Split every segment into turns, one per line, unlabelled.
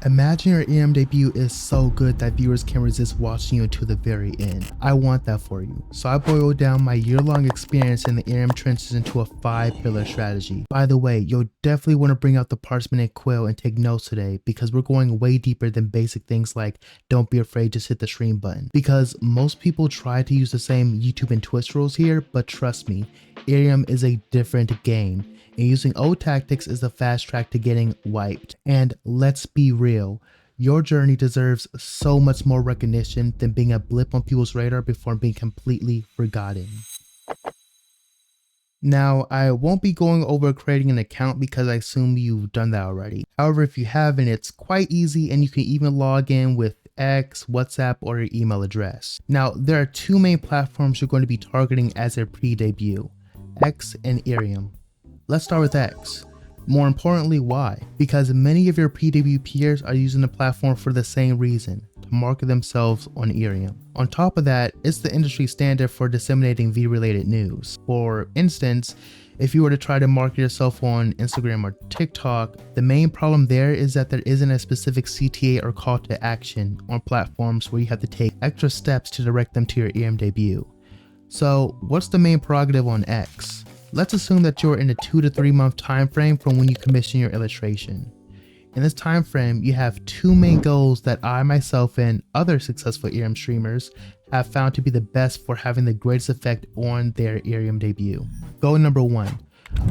Imagine your IRIAM debut is so good that viewers can't resist watching you until the very end. I want that for you. So I boiled down my year-long experience in the IRIAM trenches into a 5-pillar strategy. By the way, you'll definitely want to bring out the parchment and quill and take notes today because we're going way deeper than basic things like don't be afraid, just hit the stream button. Because most people try to use the same YouTube and Twitch rules here, but trust me, IRIAM is a different game. And using old tactics is the fast track to getting wiped. And let's be real, your journey deserves so much more recognition than being a blip on people's radar before being completely forgotten. Now, I won't be going over creating an account because I assume you've done that already. However, if you haven't, it's quite easy and you can even log in with X, WhatsApp, or your email address. Now, there are two main platforms you're going to be targeting as a pre-debut, X and IRIAM. Let's start with X. More importantly, why? Because many of your pre-debut peers are using the platform for the same reason, to market themselves on IRIAM. On top of that, it's the industry standard for disseminating V-related news. For instance, if you were to try to market yourself on Instagram or TikTok, the main problem there is that there isn't a specific CTA or call to action on platforms where you have to take extra steps to direct them to your IRIAM debut. So what's the main prerogative on X? Let's assume that you're in a 2 to 3 month time frame from when you commission your illustration. In this time frame, you have two main goals that I myself and other successful IRIAM streamers have found to be the best for having the greatest effect on their IRIAM debut. Goal number 1,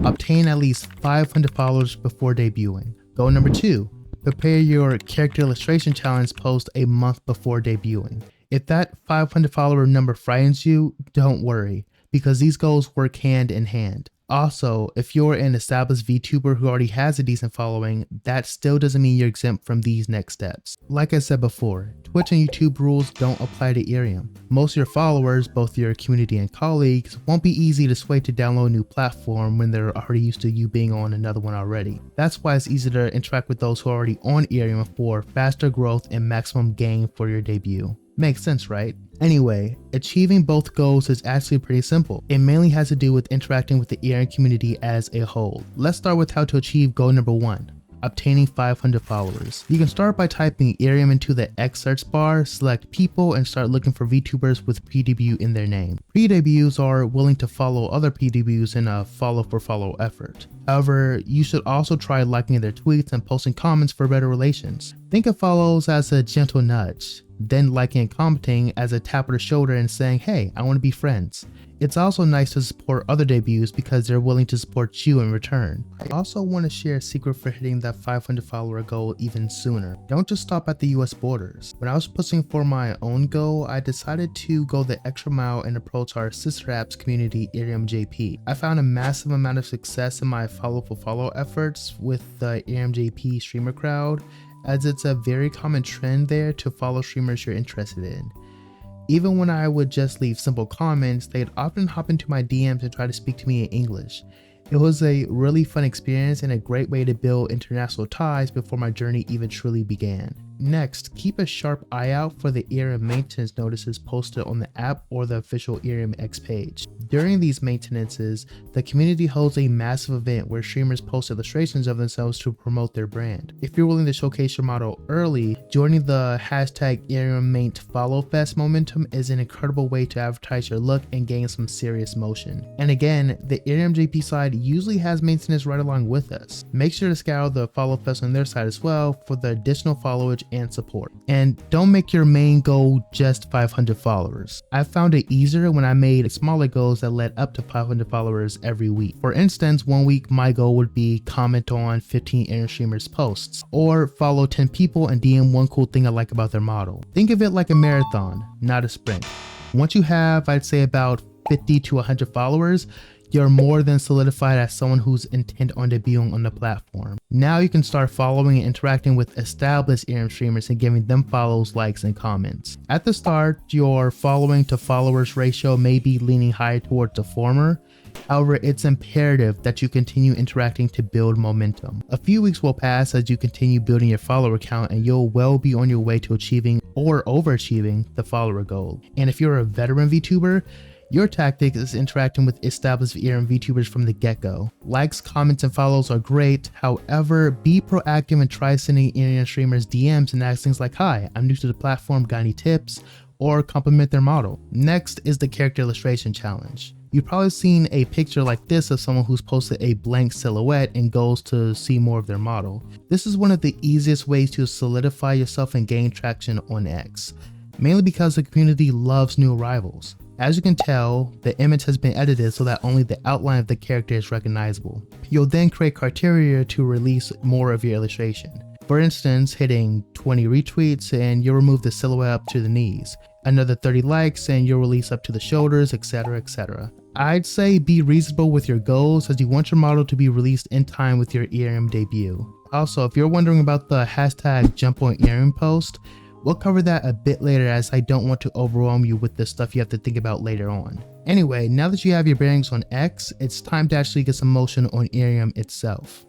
obtain at least 500 followers before debuting. Goal number 2, prepare your character illustration challenge post a month before debuting. If that 500 follower number frightens you, don't worry, because these goals work hand in hand. Also, if you're an established VTuber who already has a decent following, that still doesn't mean you're exempt from these next steps. Like I said before, Twitch and YouTube rules don't apply to IRIAM. Most of your followers, both your community and colleagues, won't be easy to sway to download a new platform when they're already used to you being on another one already. That's why it's easy to interact with those who are already on IRIAM for faster growth and maximum gain for your debut. Makes sense, right? Anyway, achieving both goals is actually pretty simple. It mainly has to do with interacting with the IRIAM community as a whole. Let's start with how to achieve goal number 1, obtaining 500 followers. You can start by typing IRIAM into the X search bar, select people, and start looking for VTubers with pre-debut in their name. Pre-debuts are willing to follow other pre-debuts in a follow-for-follow effort. However, you should also try liking their tweets and posting comments for better relations. Think of follows as a gentle nudge, then liking and commenting as a tap on the shoulder and saying, hey, I want to be friends. It's also nice to support other debuts because they're willing to support you in return. I also want to share a secret for hitting that 500 follower goal even sooner. Don't just stop at the US borders. When I was pushing for my own goal, I decided to go the extra mile and approach our sister apps community, IRIAMJP. I found a massive amount of success in my follow-for-follow efforts with the IRIAMJP streamer crowd, as it's a very common trend there to follow streamers you're interested in. Even when I would just leave simple comments, they'd often hop into my DMs and try to speak to me in English. It was a really fun experience and a great way to build international ties before my journey even truly began. Next, keep a sharp eye out for the IRIAM maintenance notices posted on the app or the official IRIAM X page. During these maintenances, the community holds a massive event where streamers post illustrations of themselves to promote their brand. If you're willing to showcase your model early, joining the hashtag IRIAMMaintFollowFest momentum is an incredible way to advertise your look and gain some serious motion. And again, the IRIAMJP side usually has maintenance right along with us. Make sure to scour the FollowFest on their side as well for the additional followage and support. And don't make your main goal just 500 followers. I found it easier when I made smaller goals that led up to 500 followers every week. For instance, one week my goal would be comment on 15 IRIAM streamers posts, or follow 10 people and DM one cool thing I like about their model. Think of it like a marathon, not a sprint. Once you have, I'd say, about 50 to 100 followers, you're more than solidified as someone who's intent on debuting on the platform. Now you can start following and interacting with established IRIAM streamers and giving them follows, likes, and comments. At the start, your following to followers ratio may be leaning higher towards the former. However, it's imperative that you continue interacting to build momentum. A few weeks will pass as you continue building your follower count, and you'll well be on your way to achieving or overachieving the follower goal. And if you're a veteran VTuber, Your tactic is interacting with established IRIAM VTubers from the get-go. Likes, comments, and follows are great, however, be proactive and try sending IRIAM streamers DMs and ask things like, "Hi, I'm new to the platform, got any tips?" or compliment their model. Next is the character illustration challenge. You've probably seen a picture like this of someone who's posted a blank silhouette and goes to see more of their model. This is one of the easiest ways to solidify yourself and gain traction on X, mainly because the community loves new arrivals. As you can tell, the image has been edited so that only the outline of the character is recognizable. You'll then create criteria to release more of your illustration. For instance, hitting 20 retweets and you'll remove the silhouette up to the knees. Another 30 likes and you'll release up to the shoulders, etc, etc. I'd say be reasonable with your goals as you want your model to be released in time with your IRIAM debut. Also, if you're wondering about the hashtag jump on IRIAM post, we'll cover that a bit later as I don't want to overwhelm you with the stuff you have to think about later on. Anyway, now that you have your bearings on X, it's time to actually get some motion on IRIAM itself.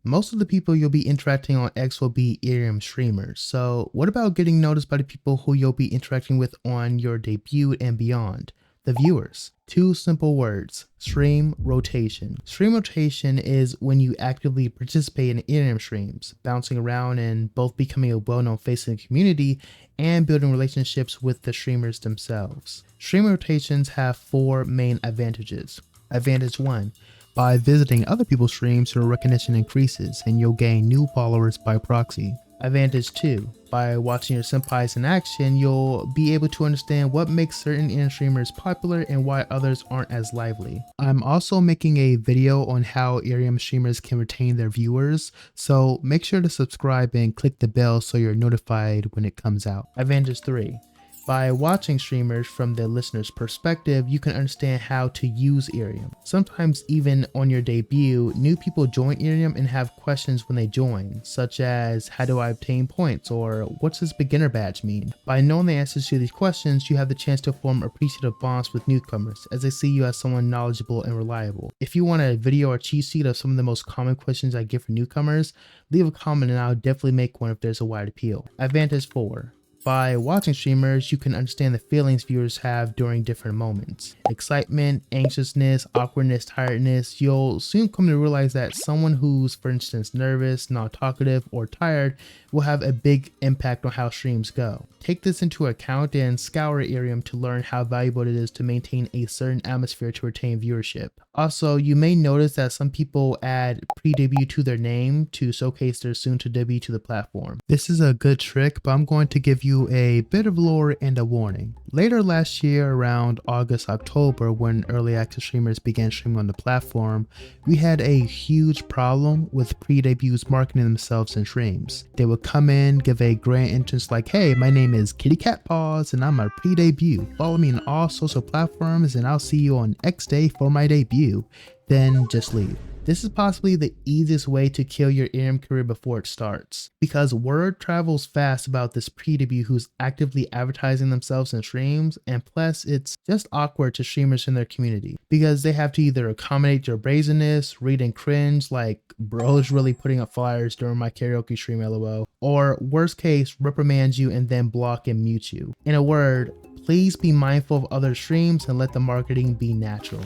Most of the people you'll be interacting on X will be IRIAM streamers, so what about getting noticed by the people who you'll be interacting with on your debut and beyond? The viewers. Two simple words: stream rotation. Stream rotation is when you actively participate in IRIAM streams, bouncing around and both becoming a well-known face in the community and building relationships with the streamers themselves. Stream rotations have four main advantages. Advantage 1. By visiting other people's streams, your recognition increases and you'll gain new followers by proxy. Advantage 2. By watching your senpais in action, you'll be able to understand what makes certain IRIAM streamers popular and why others aren't as lively. I'm also making a video on how IRIAM streamers can retain their viewers, so make sure to subscribe and click the bell so you're notified when it comes out. Advantage 3. By watching streamers from the listener's perspective, you can understand how to use IRIAM. Sometimes even on your debut, new people join IRIAM and have questions when they join, such as, how do I obtain points, or what's this beginner badge mean? By knowing the answers to these questions, you have the chance to form appreciative bonds with newcomers, as they see you as someone knowledgeable and reliable. If you want a video or cheat sheet of some of the most common questions I get for newcomers, leave a comment and I'll definitely make one if there's a wide appeal. Advantage 4. By watching streamers, you can understand the feelings viewers have during different moments. Excitement, anxiousness, awkwardness, tiredness. You'll soon come to realize that someone who's, for instance, nervous, not talkative, or tired will have a big impact on how streams go. Take this into account and scour IRIAM to learn how valuable it is to maintain a certain atmosphere to retain viewership. Also, you may notice that some people add pre-debut to their name to showcase their soon-to-debut to the platform. This is a good trick, but I'm going to give you a bit of lore and a warning. Later last year, around August, October, when early access streamers began streaming on the platform, we had a huge problem with pre-debuts marketing themselves in streams. They would come in, give a grand entrance like, "Hey, my name is Kitty Cat Paws and I'm a pre-debut. Follow me on all social platforms and I'll see you on X day for my debut." Then just leave. This is possibly the easiest way to kill your IRIAM career before it starts, because word travels fast about this pre-debut who's actively advertising themselves in streams, and plus it's just awkward to streamers in their community, because they have to either accommodate your brazenness, read and cringe like, "Bro's really putting up flyers during my karaoke stream, lol," or worst case, reprimand you and then block and mute you. In a word, please be mindful of other streams and let the marketing be natural.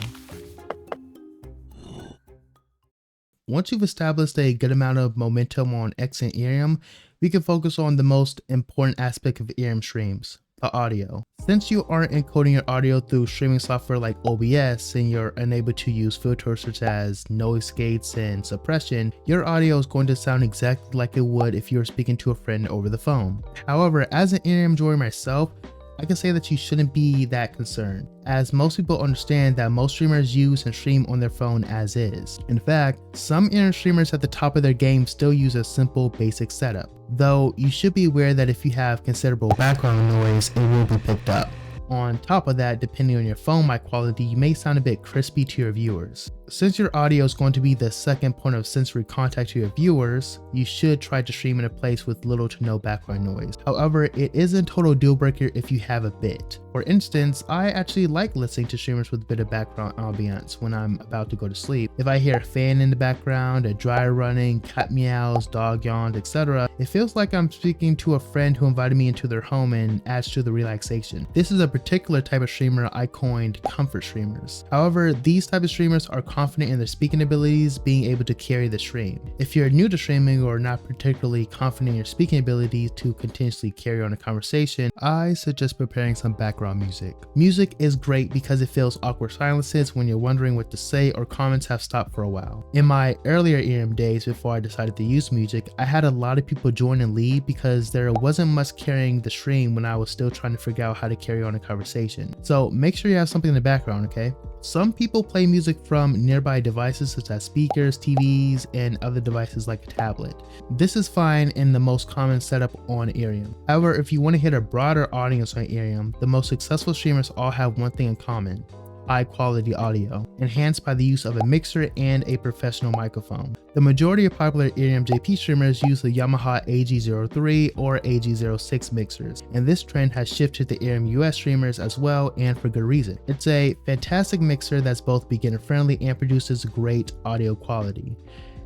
Once you've established a good amount of momentum on X and IRIAM, we can focus on the most important aspect of IRIAM streams: the audio. Since you aren't encoding your audio through streaming software like OBS and you're unable to use filters such as noise gates and suppression, your audio is going to sound exactly like it would if you were speaking to a friend over the phone. However, as an IRIAM enjoyer myself, I can say that you shouldn't be that concerned, as most people understand that most streamers use and stream on their phone as is. In fact, some IRIAM streamers at the top of their game still use a simple basic setup, though you should be aware that if you have considerable background noise, it will be picked up. On top of that, depending on your phone mic quality, you may sound a bit crispy to your viewers. Since your audio is going to be the second point of sensory contact to your viewers, you should try to stream in a place with little to no background noise. However, it isn't a total deal breaker if you have a bit. For instance, I actually like listening to streamers with a bit of background ambience when I'm about to go to sleep. If I hear a fan in the background, a dryer running, cat meows, dog yawns, etc., it feels like I'm speaking to a friend who invited me into their home and adds to the relaxation. This is a particular type of streamer I coined comfort streamers. However, these type of streamers are confident in their speaking abilities, being able to carry the stream. If you're new to streaming or not particularly confident in your speaking abilities to continuously carry on a conversation, I suggest preparing some background music. Music is great because it fills awkward silences when you're wondering what to say or comments have stopped for a while. In my earlier IRIAM days before I decided to use music, I had a lot of people join and leave because there wasn't much carrying the stream when I was still trying to figure out how to carry on a conversation. So make sure you have something in the background, okay? Some people play music from nearby devices such as speakers, TVs, and other devices like a tablet. This is fine in the most common setup on IRIAM. However, if you want to hit a broader audience on IRIAM, the most successful streamers all have one thing in common: high quality audio, enhanced by the use of a mixer and a professional microphone. The majority of popular IRIAM JP streamers use the Yamaha AG03 or AG06 mixers, and this trend has shifted to IRIAM US streamers as well, and for good reason. It's a fantastic mixer that's both beginner friendly and produces great audio quality.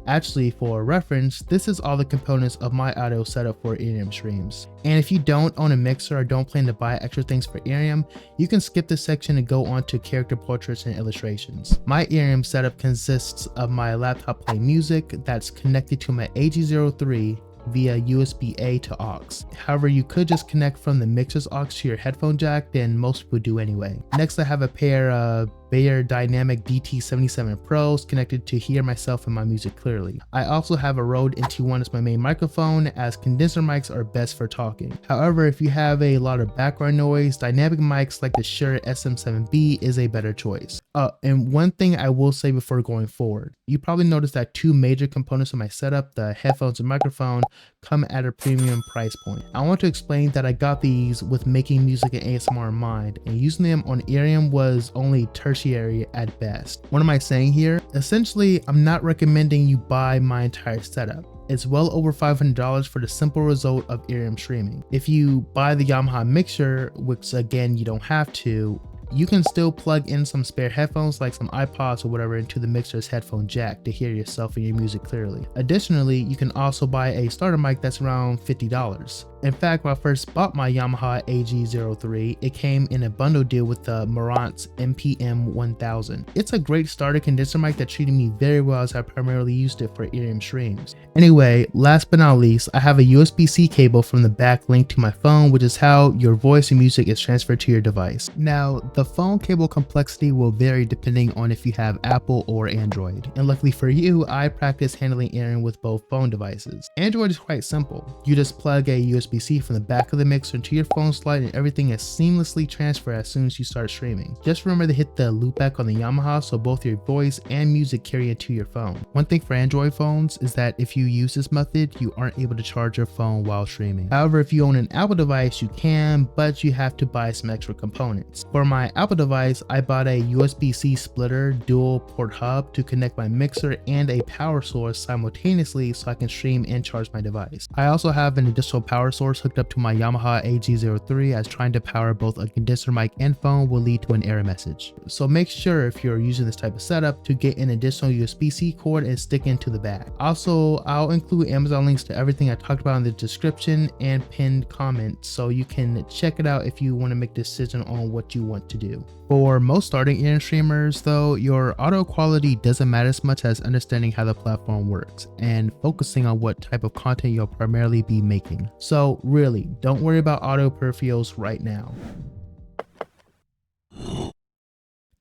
Actually, for reference, this is all the components of my audio setup for IRIAM streams. And if you don't own a mixer or don't plan to buy extra things for IRIAM, you can skip this section and go on to character portraits and illustrations. My IRIAM setup consists of my laptop playing music that's connected to my AG03 via USB-A to aux. However, you could just connect from the mixer's aux to your headphone jack, then most people do anyway. Next, I have a pair of Bayer Dynamic DT77 Pros connected to hear myself and my music clearly. I also have a Rode NT1 as my main microphone, as condenser mics are best for talking. However, if you have a lot of background noise, dynamic mics like the Shure SM7B is a better choice. And one thing I will say before going forward, you probably noticed that two major components of my setup, the headphones and microphone, come at a premium price point. I want to explain that I got these with making music and ASMR in mind, and using them on IRIAM was only tertiary at best. What am I saying here? Essentially, I'm not recommending you buy my entire setup. It's well over $500 for the simple result of IRIAM streaming. If you buy the Yamaha mixer, which again you don't have to, you can still plug in some spare headphones like some iPods or whatever into the mixer's headphone jack to hear yourself and your music clearly. Additionally, you can also buy a starter mic that's around $50. In fact, when I first bought my Yamaha AG03, it came in a bundle deal with the Marantz MPM 1000. It's a great starter condenser mic that treated me very well as I primarily used it for IRIAM streams. Anyway, last but not least, I have a USB-C cable from the back linked to my phone, which is how your voice and music is transferred to your device. Now, the phone cable complexity will vary depending on if you have Apple or Android. And luckily for you, I practice handling IRIAM with both phone devices. Android is quite simple. You just plug a USB-C from the back of the mixer into your phone slide and everything is seamlessly transferred as soon as you start streaming. Just remember to hit the loopback on the Yamaha so both your voice and music carry into your phone. One thing for Android phones is that if you use this method, you aren't able to charge your phone while streaming. However, if you own an Apple device, you can, but you have to buy some extra components. For my Apple device, I bought a USB-C splitter dual port hub to connect my mixer and a power source simultaneously so I can stream and charge my device. I also have an additional power source hooked up to my Yamaha AG03, as trying to power both a condenser mic and phone will lead to an error message. So make sure if you're using this type of setup to get an additional USB-C cord and stick into the back. Also, I'll include Amazon links to everything I talked about in the description and pinned comments so you can check it out if you want to make a decision on what you want to do. For most starting IRIAM streamers though, your audio quality doesn't matter as much as understanding how the platform works and focusing on what type of content you'll primarily be making. So really, don't worry about audio peripherals right now.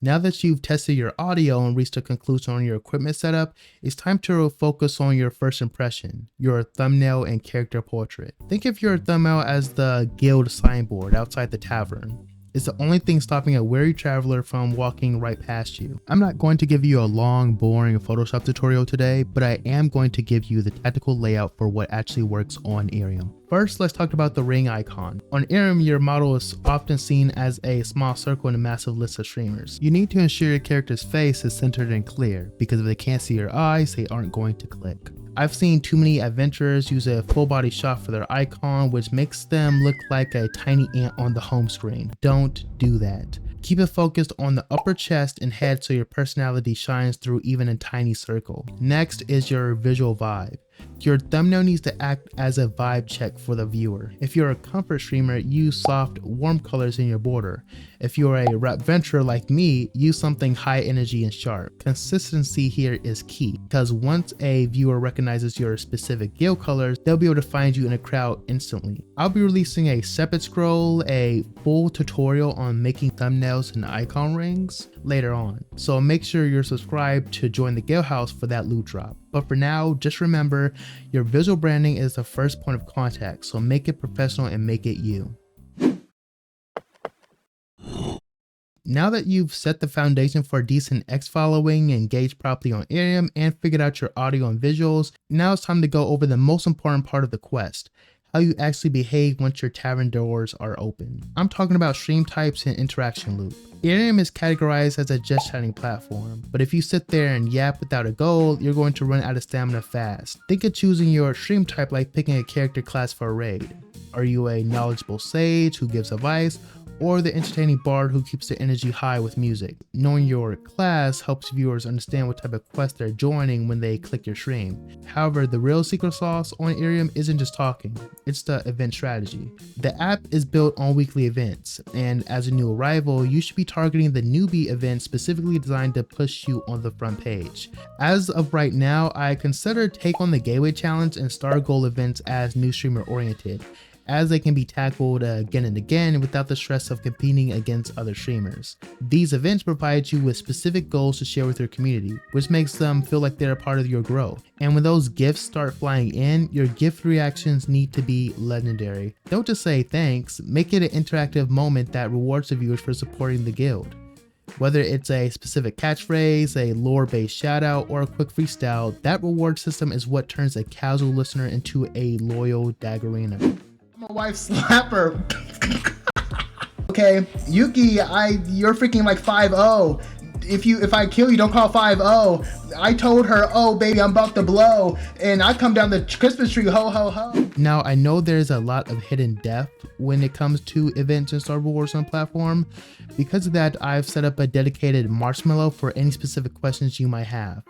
Now that you've tested your audio and reached a conclusion on your equipment setup, it's time to focus on your first impression, your thumbnail and character portrait. Think of your thumbnail as the guild signboard outside the tavern. It's the only thing stopping a weary traveler from walking right past you. I'm not going to give you a long, boring Photoshop tutorial today, but I am going to give you the tactical layout for what actually works on IRIAM. First, let's talk about the ring icon. On IRIAM, your model is often seen as a small circle in a massive list of streamers. You need to ensure your character's face is centered and clear, because if they can't see your eyes, they aren't going to click. I've seen too many adventurers use a full body shot for their icon, which makes them look like a tiny ant on the home screen. Don't do that. Keep it focused on the upper chest and head so your personality shines through even a tiny circle. Next is your visual vibe. Your thumbnail needs to act as a vibe check for the viewer. If you're a comfort streamer, use soft, warm colors in your border. If you're a rapventurer like me, use something high energy and sharp. Consistency here is key, because once a viewer recognizes your specific guild colors, they'll be able to find you in a crowd instantly. I'll be releasing a separate scroll, a full tutorial on making thumbnails and icon rings later on, so make sure you're subscribed to join the guild house for that loot drop. But for now, just remember, your visual branding is the first point of contact, so make it professional and make it you. Now that you've set the foundation for a decent X following, engaged properly on IRIAM, and figured out your audio and visuals, now it's time to go over the most important part of the quest: how you actually behave once your tavern doors are open. I'm talking about stream types and interaction loop. IRIAM is categorized as a just chatting platform, but if you sit there and yap without a goal, you're going to run out of stamina fast. Think of choosing your stream type like picking a character class for a raid. Are you a knowledgeable sage who gives advice, or the entertaining bard who keeps their energy high with music? Knowing your class helps viewers understand what type of quest they're joining when they click your stream. However, the real secret sauce on IRIAM isn't just talking, it's the event strategy. The app is built on weekly events, and as a new arrival, you should be targeting the newbie event specifically designed to push you on the front page. As of right now, I consider Take on the Gateway Challenge and Star Goal events as new streamer oriented, as they can be tackled again and again without the stress of competing against other streamers. These events provide you with specific goals to share with your community, which makes them feel like they're a part of your growth. And when those gifts start flying in, your gift reactions need to be legendary. Don't just say thanks, make it an interactive moment that rewards the viewers for supporting the guild. Whether it's a specific catchphrase, a lore-based shoutout, or a quick freestyle, that reward system is what turns a casual listener into a loyal Daggerina.
My wife slapper. Okay, Yuki, you're freaking like 5-0. If I kill you, don't call 5-0. I told her, oh baby, I'm about to blow, and I come down the Christmas tree, ho ho ho.
Now I know there's a lot of hidden depth when it comes to events in Star Wars on platform. Because of that, I've set up a dedicated marshmallow for any specific questions you might have.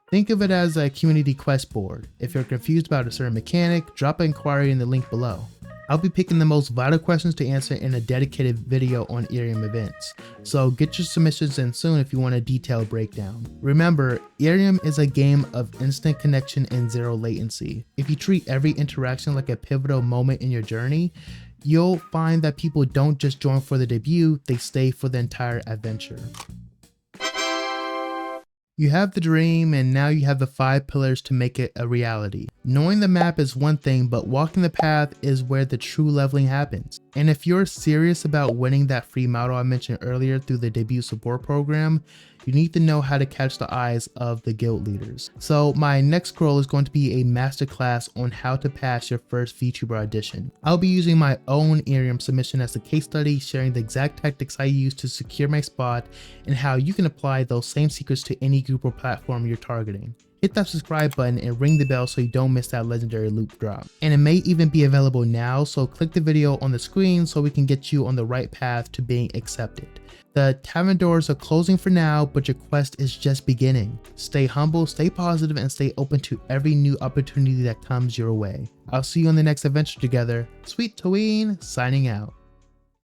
Think of it as a community quest board. If you're confused about a certain mechanic, drop an inquiry in the link below. I'll be picking the most vital questions to answer in a dedicated video on IRIAM events, so get your submissions in soon if you want a detailed breakdown. Remember, IRIAM is a game of instant connection and zero latency. If you treat every interaction like a pivotal moment in your journey, you'll find that people don't just join for the debut, they stay for the entire adventure. You have the dream, and now you have the 5 pillars to make it a reality. Knowing the map is one thing, but walking the path is where the true leveling happens. And if you're serious about winning that free model I mentioned earlier through the debut support program, you need to know how to catch the eyes of the guild leaders. So my next scroll is going to be a masterclass on how to pass your first VTuber audition. I'll be using my own IRIAM submission as a case study, sharing the exact tactics I use to secure my spot and how you can apply those same secrets to any group or platform you're targeting. Hit that subscribe button and ring the bell so you don't miss that legendary loot drop. And it may even be available now, so click the video on the screen so we can get you on the right path to being accepted. The tavern doors are closing for now, but your quest is just beginning. Stay humble, stay positive, and stay open to every new opportunity that comes your way. I'll see you on the next adventure together. Suitoin signing out.